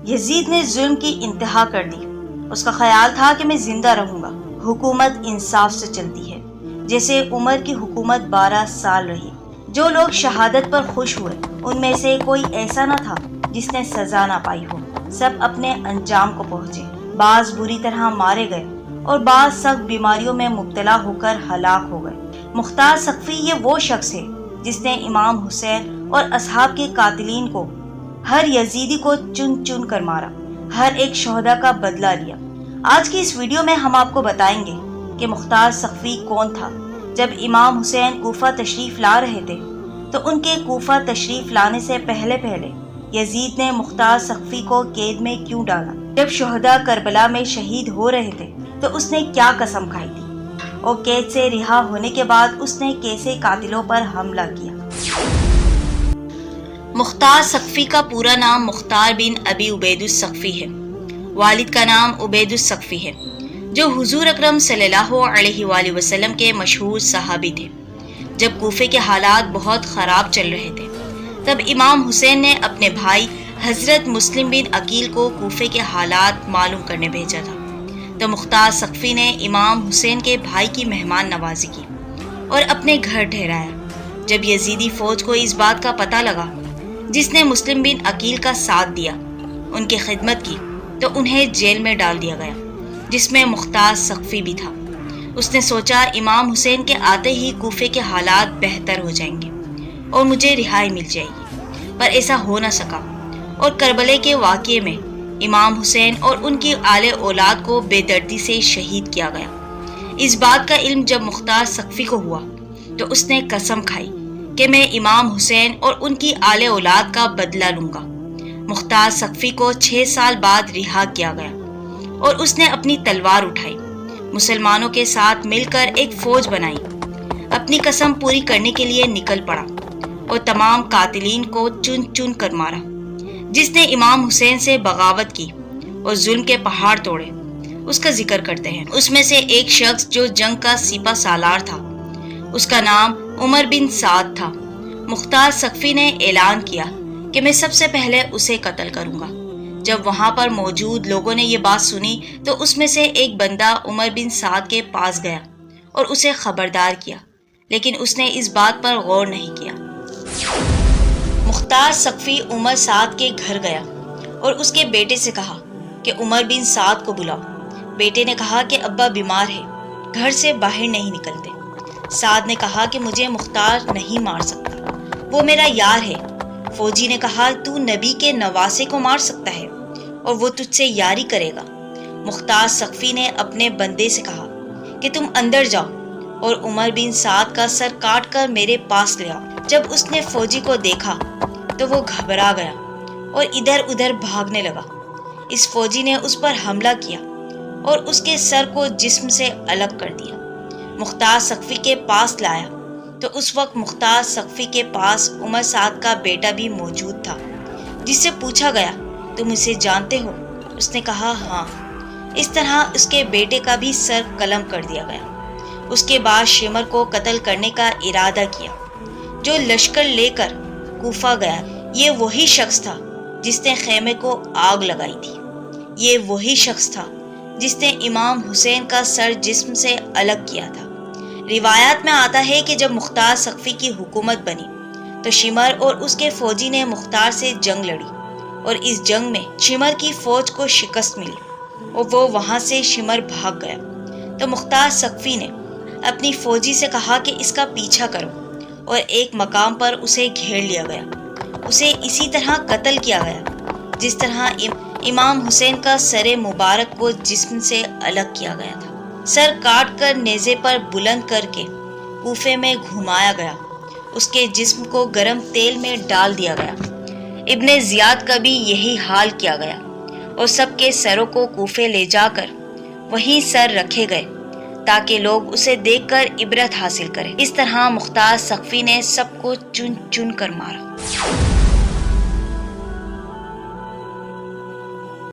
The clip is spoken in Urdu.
یزید نے ظلم کی انتہا کر دی۔ اس کا خیال تھا کہ میں زندہ رہوں گا۔ حکومت انصاف سے چلتی ہے، جیسے عمر کی حکومت 12 سال رہی۔ جو لوگ شہادت پر خوش ہوئے ان میں سے کوئی ایسا نہ تھا جس نے سزا نہ پائی ہو۔ سب اپنے انجام کو پہنچے۔ بعض بری طرح مارے گئے اور بعض سخت بیماریوں میں مبتلا ہو کر ہلاک ہو گئے۔ مختار ثقفی یہ وہ شخص ہے جس نے امام حسین اور اصحاب کے قاتلین کو، ہر یزیدی کو چن چن کر مارا، ہر ایک شہدا کا بدلہ لیا۔ آج کی اس ویڈیو میں ہم آپ کو بتائیں گے کہ مختار ثقفی کون تھا۔ جب امام حسین کوفہ تشریف لا رہے تھے تو ان کے کوفہ تشریف لانے سے پہلے یزید نے مختار ثقفی کو قید میں کیوں ڈالا؟ جب شہداء کربلا میں شہید ہو رہے تھے تو اس نے کیا قسم کھائی تھی؟ اور قید سے رہا ہونے کے بعد اس نے کیسے قاتلوں پر حملہ کیا؟ مختار ثقفی کا پورا نام مختار بن ابی عبید الثقفی ہے۔ والد کا نام عبید الثقفی ہے، جو حضور اکرم صلی اللہ علیہ وآلہ وسلم کے مشہور صحابی تھے۔ جب کوفے کے حالات بہت خراب چل رہے تھے تب امام حسین نے اپنے بھائی حضرت مسلم بن عقیل کو کوفے کے حالات معلوم کرنے بھیجا تھا۔ تو مختار ثقفی نے امام حسین کے بھائی کی مہمان نوازی کی اور اپنے گھر ٹھہرایا۔ جب یزیدی فوج کو اس بات کا پتہ لگا، جس نے مسلم بن عقیل کا ساتھ دیا، ان کی خدمت کی، تو انہیں جیل میں ڈال دیا گیا، جس میں مختار ثقفی بھی تھا۔ اس نے سوچا امام حسین کے آتے ہی کوفے کے حالات بہتر ہو جائیں گے اور مجھے رہائی مل جائے گی، پر ایسا ہو نہ سکا، اور کربلا کے واقعے میں امام حسین اور ان کی آل اولاد کو بے دردی سے شہید کیا گیا۔ اس بات کا علم جب مختار ثقفی کو ہوا تو اس نے قسم کھائی کہ میں امام حسین اور ان کی آل اولاد کا بدلہ لوں گا۔ مختار ثقفی کو 6 سال بعد رہا کیا گیا اور اس نے اپنی تلوار اٹھائی، مسلمانوں کے ساتھ مل کر ایک فوج بنائی، اپنی قسم پوری کرنے کے لیے نکل پڑا اور تمام قاتلین کو چن چن کر مارا۔ جس نے امام حسین سے بغاوت کی اور ظلم کے پہاڑ توڑے، اس کا ذکر کرتے ہیں۔ اس میں سے ایک شخص جو جنگ کا سپہ سالار تھا، اس کا نام عمر بن سعد تھا۔ مختار ثقفی نے اعلان کیا کہ میں سب سے پہلے اسے قتل کروں گا۔ جب وہاں پر موجود لوگوں نے یہ بات سنی تو اس میں سے ایک بندہ عمر بن سعد کے پاس گیا اور اسے خبردار کیا، لیکن اس نے اس بات پر غور نہیں کیا۔ مختار ثقفی عمر سعد کے گھر گیا اور اس کے بیٹے سے کہا کہ عمر بن سعد کو بلاؤ۔ بیٹے نے کہا کہ ابا بیمار ہے، گھر سے باہر نہیں نکلتے۔ سعد نے کہا کہ مجھے مختار نہیں مار سکتا، وہ میرا یار ہے۔ فوجی نے کہا تو نبی کے نواسے کو مار سکتا ہے اور وہ تجھ سے یاری کرے گا۔ مختار ثقفی نے اپنے بندے سے کہا کہ تم اندر جاؤ اور عمر بن سعد کا سر کاٹ کر میرے پاس لے آؤ۔ جب اس نے فوجی کو دیکھا تو وہ گھبرا گیا اور ادھر ادھر بھاگنے لگا۔ اس فوجی نے اس پر حملہ کیا اور اس کے سر کو جسم سے الگ کر دیا۔ مختار ثقفی کے پاس لایا تو اس وقت مختار ثقفی کے پاس عمر سعد کا بیٹا بھی موجود تھا، جس سے پوچھا گیا تم اسے جانتے ہو؟ اس نے کہا ہاں۔ اس طرح اس کے بیٹے کا بھی سر قلم کر دیا گیا۔ اس کے بعد شمر کو قتل کرنے کا ارادہ کیا، جو لشکر لے کر کوفہ گیا۔ یہ وہی شخص تھا جس نے خیمے کو آگ لگائی تھی۔ یہ وہی شخص تھا جس نے امام حسین کا سر جسم سے الگ کیا تھا۔ روایات میں آتا ہے کہ جب مختار ثقفی کی حکومت بنی تو شمر اور اس کے فوجی نے مختار سے جنگ لڑی، اور اس جنگ میں شمر کی فوج کو شکست ملی اور وہ وہاں سے شمر بھاگ گیا۔ تو مختار ثقفی نے اپنی فوجی سے کہا کہ اس کا پیچھا کرو، اور ایک مقام پر اسے گھیر لیا گیا۔ اسے اسی طرح قتل کیا گیا جس طرح امام حسین کا سر مبارک کو جسم سے الگ کیا گیا تھا۔ سر کاٹ کر نیزے پر بلند کر کے کوفے میں گھمایا گیا، اس کے جسم کو گرم تیل میں ڈال دیا گیا۔ ابن زیاد کا بھی یہی حال کیا گیا اور سب کے سروں کو کوفے لے جا کر وہیں سر رکھے گئے تاکہ لوگ اسے دیکھ کر عبرت حاصل کریں۔ اس طرح مختار ثقفی نے سب کو چن چن کر مارا۔